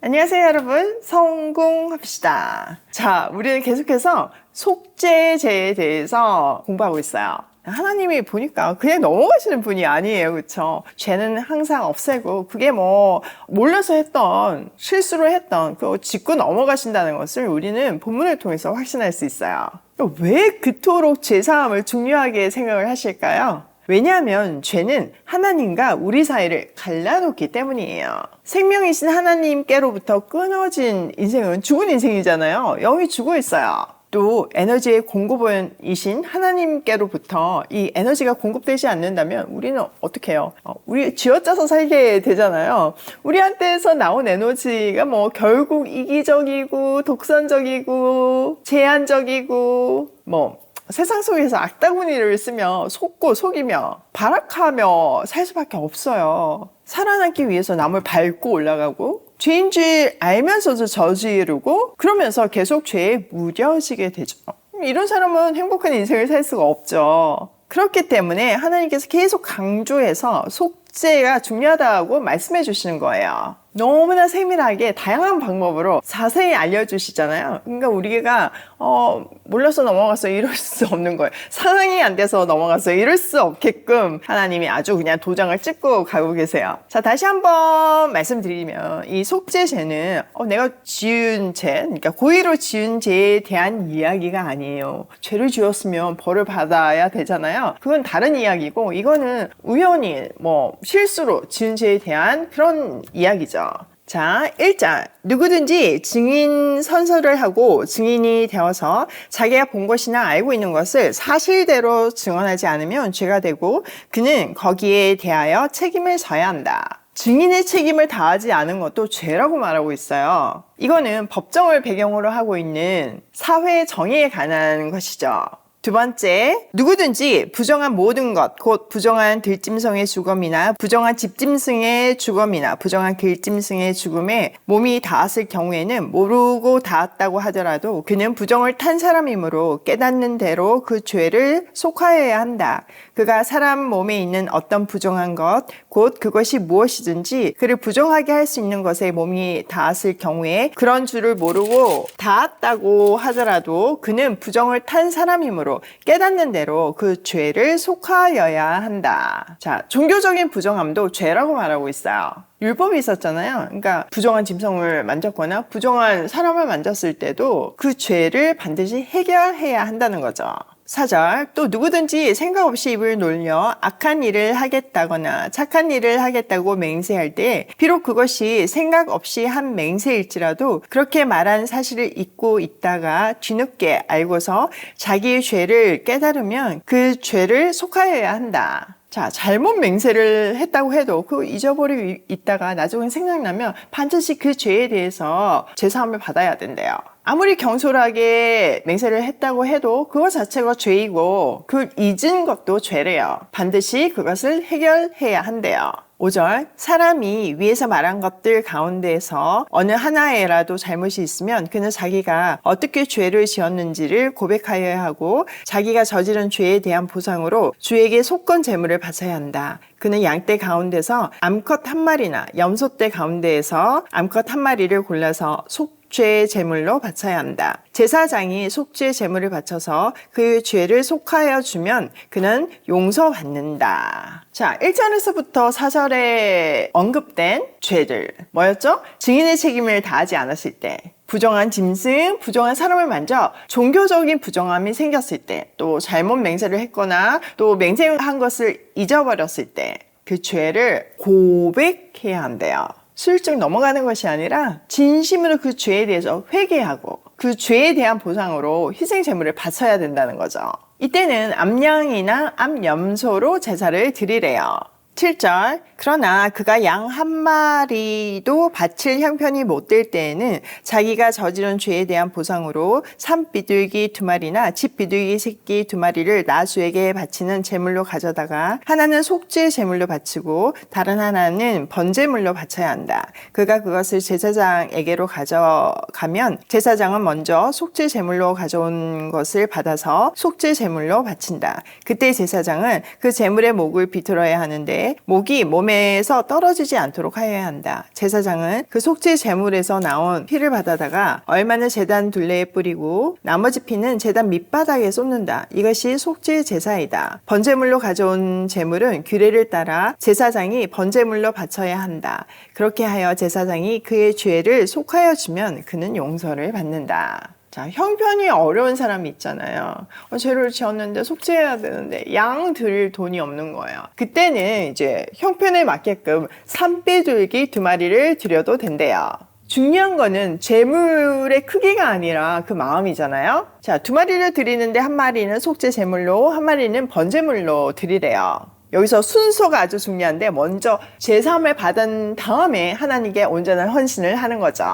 안녕하세요 여러분, 성공합시다. 자, 우리는 계속해서 속죄제에 대해서 공부하고 있어요. 하나님이 보니까 그냥 넘어가시는 분이 아니에요. 그쵸? 죄는 항상 없애고 그게 뭐 몰라서 했던 실수로 했던 그거 짚고 넘어가신다는 것을 우리는 본문을 통해서 확신할 수 있어요. 왜 그토록 죄사함을 중요하게 생각을 하실까요? 왜냐하면 죄는 하나님과 우리 사이를 갈라놓기 때문이에요. 생명이신 하나님께로부터 끊어진 인생은 죽은 인생이잖아요. 영이 죽어 있어요. 또 에너지의 공급원이신 하나님께로부터 이 에너지가 공급되지 않는다면 우리는 어떻게 해요? 우리 쥐어짜서 살게 되잖아요. 우리한테서 나온 에너지가 뭐 결국 이기적이고 독선적이고 제한적이고 뭐 세상 속에서 악다구니를 쓰며 속고 속이며 발악하며 살 수밖에 없어요. 살아남기 위해서 남을 밟고 올라가고 죄인 줄 알면서도 저지르고 그러면서 계속 죄에 무뎌지게 되죠. 이런 사람은 행복한 인생을 살 수가 없죠. 그렇기 때문에 하나님께서 계속 강조해서 속죄가 중요하다고 말씀해 주시는 거예요. 너무나 세밀하게 다양한 방법으로 자세히 알려주시잖아요. 그러니까 우리가 몰라서 넘어가서 이럴 수 없는 거예요. 상황이 안 돼서 넘어가서 이럴 수 없게끔 하나님이 아주 그냥 도장을 찍고 가고 계세요. 자, 다시 한번 말씀드리면 이 속죄죄는 내가 지은 죄, 그러니까 고의로 지은 죄에 대한 이야기가 아니에요. 죄를 지었으면 벌을 받아야 되잖아요. 그건 다른 이야기고 이거는 우연히 뭐 실수로 지은 죄에 대한 그런 이야기죠. 자, 1장 누구든지 증인 선서를 하고 증인이 되어서 자기가 본 것이나 알고 있는 것을 사실대로 증언하지 않으면 죄가 되고 그는 거기에 대하여 책임을 져야 한다. 증인의 책임을 다하지 않은 것도 죄라고 말하고 있어요. 이거는 법정을 배경으로 하고 있는 사회 정의에 관한 것이죠. 두 번째, 누구든지 부정한 모든 것, 곧 부정한 들짐승의 죽음이나 부정한 집짐승의 죽음이나 부정한 들짐승의 죽음에 몸이 닿았을 경우에는 모르고 닿았다고 하더라도 그는 부정을 탄 사람이므로 깨닫는 대로 그 죄를 속하여야 한다. 그가 사람 몸에 있는 어떤 부정한 것, 곧 그것이 무엇이든지 그를 부정하게 할 수 있는 것에 몸이 닿았을 경우에 그런 줄을 모르고 닿았다고 하더라도 그는 부정을 탄 사람이므로 깨닫는 대로 그 죄를 속하여야 한다. 자, 종교적인 부정함도 죄라고 말하고 있어요. 율법이 있었잖아요. 그러니까 부정한 짐승을 만졌거나 부정한 사람을 만졌을 때도 그 죄를 반드시 해결해야 한다는 거죠. 4절, 또 누구든지 생각 없이 입을 놀려 악한 일을 하겠다거나 착한 일을 하겠다고 맹세할 때 비록 그것이 생각 없이 한 맹세일지라도 그렇게 말한 사실을 잊고 있다가 뒤늦게 알고서 자기의 죄를 깨달으면 그 죄를 속하여야 한다. 자, 잘못 맹세를 했다고 해도 그거 잊어버리고 있다가 나중에 생각나면 반드시 그 죄에 대해서 죄사함을 받아야 된대요. 아무리 경솔하게 맹세를 했다고 해도 그것 자체가 죄이고 그 잊은 것도 죄래요. 반드시 그것을 해결해야 한대요. 5절, 사람이 위에서 말한 것들 가운데에서 어느 하나에라도 잘못이 있으면 그는 자기가 어떻게 죄를 지었는지를 고백하여야 하고 자기가 저지른 죄에 대한 보상으로 주에게 속건 제물을 바쳐야 한다. 그는 양떼 가운데서 암컷 한 마리나 염소떼 가운데에서 암컷 한 마리를 골라서 속죄 제물로 바쳐야 한다. 제사장이 속죄 제물을 바쳐서 그 죄를 속하여 주면 그는 용서받는다. 자, 1절에서부터 4절에 언급된 죄들 뭐였죠? 증인의 책임을 다하지 않았을 때, 부정한 짐승, 부정한 사람을 만져 종교적인 부정함이 생겼을 때, 또 잘못 맹세를 했거나 또 맹세한 것을 잊어버렸을 때 그 죄를 고백해야 한대요. 슬쩍 넘어가는 것이 아니라 진심으로 그 죄에 대해서 회개하고 그 죄에 대한 보상으로 희생 제물을 바쳐야 된다는 거죠. 이때는 암양이나 암염소로 제사를 드리래요. 7절, 그러나 그가 양 한 마리도 바칠 형편이 못 될 때에는 자기가 저지른 죄에 대한 보상으로 산비둘기 2마리나 집비둘기 새끼 2마리를 나주에게 바치는 제물로 가져다가 하나는 속죄 제물로 바치고 다른 하나는 번제물로 바쳐야 한다. 그가 그것을 제사장에게로 가져가면 제사장은 먼저 속죄 제물로 가져온 것을 받아서 속죄 제물로 바친다. 그때 제사장은 그 제물의 목을 비틀어야 하는데 때 목이 몸에서 떨어지지 않도록 하여야 한다. 제사장은 그 속죄 제물에서 나온 피를 받아다가 얼마는 제단 둘레에 뿌리고 나머지 피는 제단 밑바닥에 쏟는다. 이것이 속죄 제사이다. 번제물로 가져온 제물은 규례를 따라 제사장이 번제물로 바쳐야 한다. 그렇게 하여 제사장이 그의 죄를 속하여 주면 그는 용서를 받는다. 자, 형편이 어려운 사람이 있잖아요. 죄를 지었는데 속죄해야 되는데 양 드릴 돈이 없는 거예요. 그때는 이제 형편에 맞게끔 산비둘기 2마리를 드려도 된대요. 중요한 거는 제물의 크기가 아니라 그 마음이잖아요. 자, 2마리를 드리는데 1마리는 속죄 제물로 1마리는 번제물로 드리래요. 여기서 순서가 아주 중요한데 먼저 제사함을 받은 다음에 하나님께 온전한 헌신을 하는 거죠.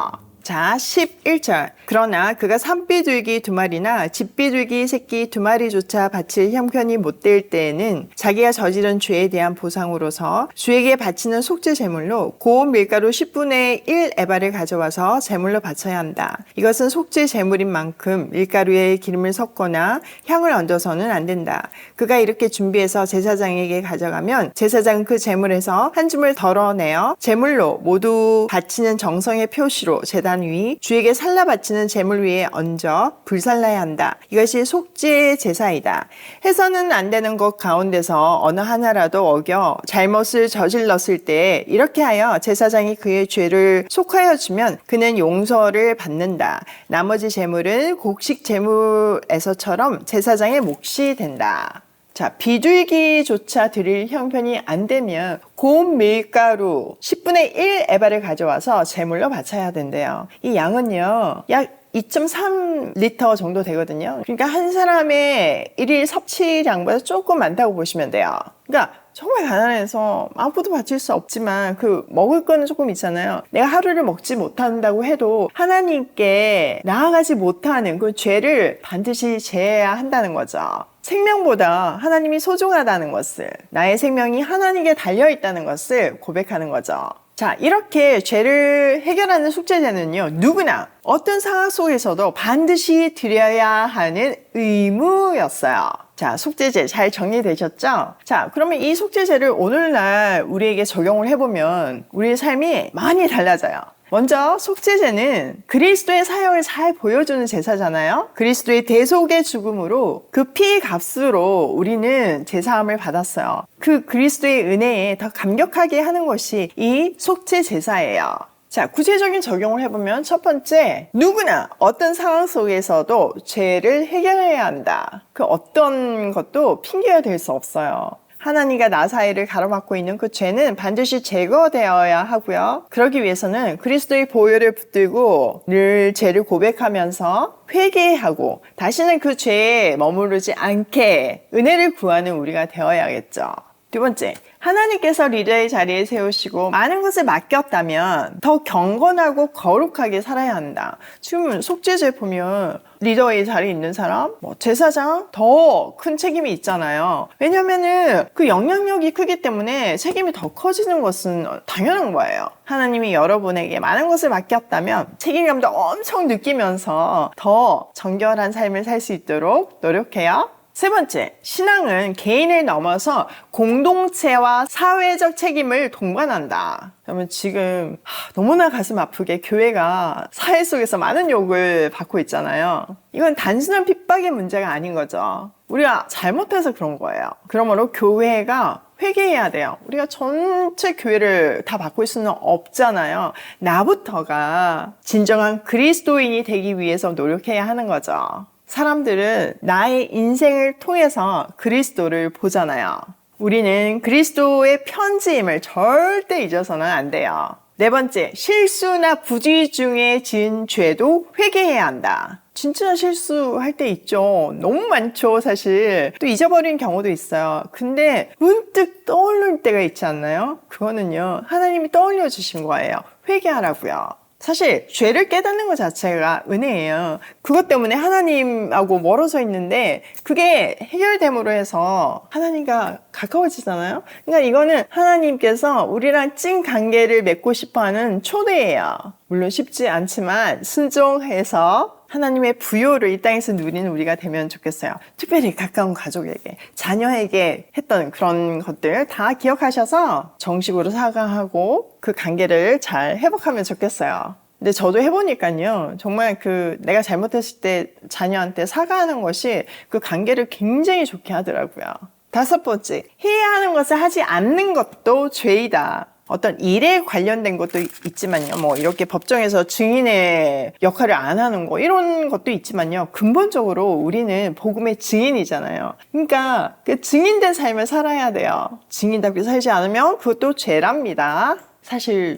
자, 11절. 그러나 그가 산비둘기 2마리나 집비둘기 새끼 2마리조차 바칠 형편이 못될 때에는 자기가 저지른 죄에 대한 보상으로서 주에게 바치는 속죄 제물로 고운 밀가루 10분의 1 에바를 가져와서 제물로 바쳐야 한다. 이것은 속죄 제물인 만큼 밀가루에 기름을 섞거나 향을 얹어서는 안 된다. 그가 이렇게 준비해서 제사장에게 가져가면 제사장은 그 제물에서 한 줌을 덜어내어 제물로 모두 바치는 정성의 표시로 제단 위 주에게 살라 바치는 제물 위에 얹어 불살라야 한다. 이것이 속죄 제사이다. 해서는 안 되는 것 가운데서 어느 하나라도 어겨 잘못을 저질렀을 때 이렇게 하여 제사장이 그의 죄를 속하여 주면 그는 용서를 받는다. 나머지 제물은 곡식 제물에서처럼 제사장의 몫이 된다. 자, 비둘기조차 드릴 형편이 안 되면 고운 밀가루 10분의 1 에바를 가져와서 제물로 바쳐야 된대요. 이 양은요, 약 2.3리터 정도 되거든요. 그러니까 한 사람의 일일 섭취량보다 조금 많다고 보시면 돼요. 그러니까 정말 가난해서 아무것도 바칠 수 없지만 그 먹을 거는 조금 있잖아요. 내가 하루를 먹지 못한다고 해도 하나님께 나아가지 못하는 그 죄를 반드시 제해야 한다는 거죠. 생명보다 하나님이 소중하다는 것을, 나의 생명이 하나님께 달려있다는 것을 고백하는 거죠. 자, 이렇게 죄를 해결하는 속죄제는요, 누구나 어떤 상황 속에서도 반드시 드려야 하는 의무였어요. 자, 속죄제 잘 정리되셨죠? 자, 그러면 이 속죄제를 오늘날 우리에게 적용을 해보면 우리의 삶이 많이 달라져요. 먼저 속죄제는 그리스도의 사역을 잘 보여주는 제사잖아요. 그리스도의 대속의 죽음으로 그 피 값으로 우리는 제사함을 받았어요. 그 그리스도의 은혜에 더 감격하게 하는 것이 이 속죄 제사예요. 자, 구체적인 적용을 해보면 첫 번째, 누구나 어떤 상황 속에서도 죄를 해결해야 한다. 그 어떤 것도 핑계가 될 수 없어요. 하나님과 나 사이를 가로막고 있는 그 죄는 반드시 제거되어야 하고요. 그러기 위해서는 그리스도의 보혈을 붙들고 늘 죄를 고백하면서 회개하고 다시는 그 죄에 머무르지 않게 은혜를 구하는 우리가 되어야겠죠. 두 번째, 하나님께서 리더의 자리에 세우시고 많은 것을 맡겼다면 더 경건하고 거룩하게 살아야 한다. 지금 속죄제 보면 리더의 자리에 있는 사람, 제사장 더 큰 책임이 있잖아요. 왜냐면은 그 영향력이 크기 때문에 책임이 더 커지는 것은 당연한 거예요. 하나님이 여러분에게 많은 것을 맡겼다면 책임감도 엄청 느끼면서 더 정결한 삶을 살 수 있도록 노력해요. 세 번째, 신앙은 개인을 넘어서 공동체와 사회적 책임을 동반한다. 그러면 지금 너무나 가슴 아프게 교회가 사회 속에서 많은 욕을 받고 있잖아요. 이건 단순한 핍박의 문제가 아닌 거죠. 우리가 잘못해서 그런 거예요. 그러므로 교회가 회개해야 돼요. 우리가 전체 교회를 다 받고 있을 수는 없잖아요. 나부터가 진정한 그리스도인이 되기 위해서 노력해야 하는 거죠. 사람들은 나의 인생을 통해서 그리스도를 보잖아요. 우리는 그리스도의 편지임을 절대 잊어서는 안 돼요. 네 번째, 실수나 부지 중에 지은 죄도 회개해야 한다. 진짜 실수할 때 있죠. 너무 많죠, 사실. 또 잊어버린 경우도 있어요. 근데 문득 떠오를 때가 있지 않나요? 그거는요, 하나님이 떠올려 주신 거예요. 회개하라고요. 사실 죄를 깨닫는 것 자체가 은혜예요. 그것 때문에 하나님하고 멀어져 있는데 그게 해결됨으로 해서 하나님과 가까워지잖아요. 그러니까 이거는 하나님께서 우리랑 찐 관계를 맺고 싶어하는 초대예요. 물론 쉽지 않지만 순종해서 하나님의 부요를 이 땅에서 누리는 우리가 되면 좋겠어요. 특별히 가까운 가족에게, 자녀에게 했던 그런 것들 다 기억하셔서 정식으로 사과하고 그 관계를 잘 회복하면 좋겠어요. 근데 저도 해보니까요, 정말 내가 잘못했을 때 자녀한테 사과하는 것이 그 관계를 굉장히 좋게 하더라고요. 5번째, 해야 하는 것을 하지 않는 것도 죄이다. 어떤 일에 관련된 것도 있지만요. 뭐 이렇게 법정에서 증인의 역할을 안 하는 거 이런 것도 있지만요. 근본적으로 우리는 복음의 증인이잖아요. 그러니까 그 증인된 삶을 살아야 돼요. 증인답게 살지 않으면 그것도 죄랍니다. 사실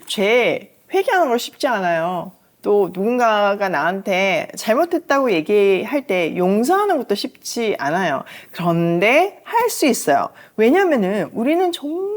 회개하는 거 쉽지 않아요. 또 누군가가 나한테 잘못했다고 얘기할 때 용서하는 것도 쉽지 않아요. 그런데 할 수 있어요. 왜냐면은 우리는 정말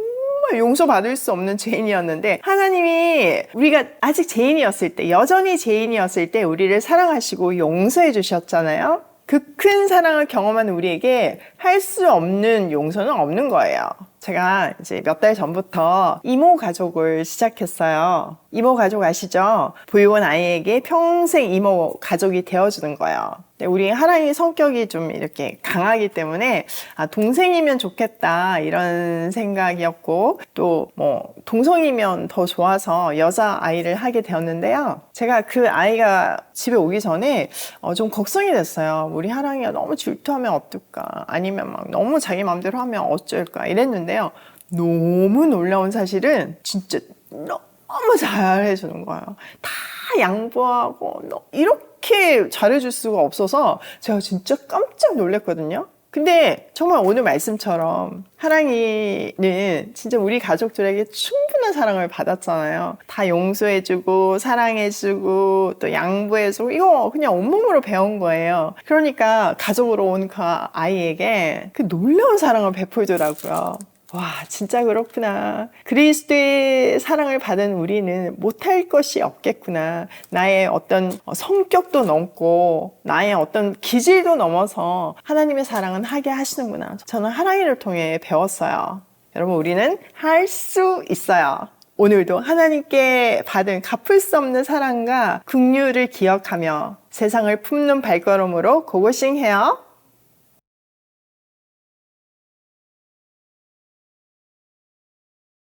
용서받을 수 없는 죄인이었는데 하나님이 우리가 아직 죄인이었을 때, 여전히 죄인이었을 때 우리를 사랑하시고 용서해 주셨잖아요. 그 큰 사랑을 경험한 우리에게 할 수 없는 용서는 없는 거예요. 제가 이제 몇 달 전부터 이모 가족을 시작했어요. 이모 가족 아시죠? 보육원 아이에게 평생 이모 가족이 되어주는 거예요. 우리 하랑이 성격이 좀 이렇게 강하기 때문에 동생이면 좋겠다 이런 생각이었고 또 뭐 동성이면 더 좋아서 여자 아이를 하게 되었는데요. 제가 그 아이가 집에 오기 전에 좀 걱정이 됐어요. 우리 하랑이가 너무 질투하면 어떨까? 아니면 막 너무 자기 마음대로 하면 어쩔까? 이랬는데요. 너무 놀라운 사실은 진짜 너무 잘해주는 거예요. 다 양보하고 이렇게 잘해줄 수가 없어서 제가 진짜 깜짝 놀랐거든요. 근데 정말 오늘 말씀처럼 하랑이는 진짜 우리 가족들에게 충분한 사랑을 받았잖아요. 다 용서해주고 사랑해주고 또 양보해주고 이거 그냥 온몸으로 배운 거예요. 그러니까 가족으로 온 그 아이에게 그 놀라운 사랑을 베풀더라고요. 와, 진짜 그렇구나. 그리스도의 사랑을 받은 우리는 못할 것이 없겠구나. 나의 어떤 성격도 넘고 나의 어떤 기질도 넘어서 하나님의 사랑은 하게 하시는구나. 저는 하랑이를 통해 배웠어요. 여러분, 우리는 할 수 있어요. 오늘도 하나님께 받은 갚을 수 없는 사랑과 긍휼을 기억하며 세상을 품는 발걸음으로 고고싱해요.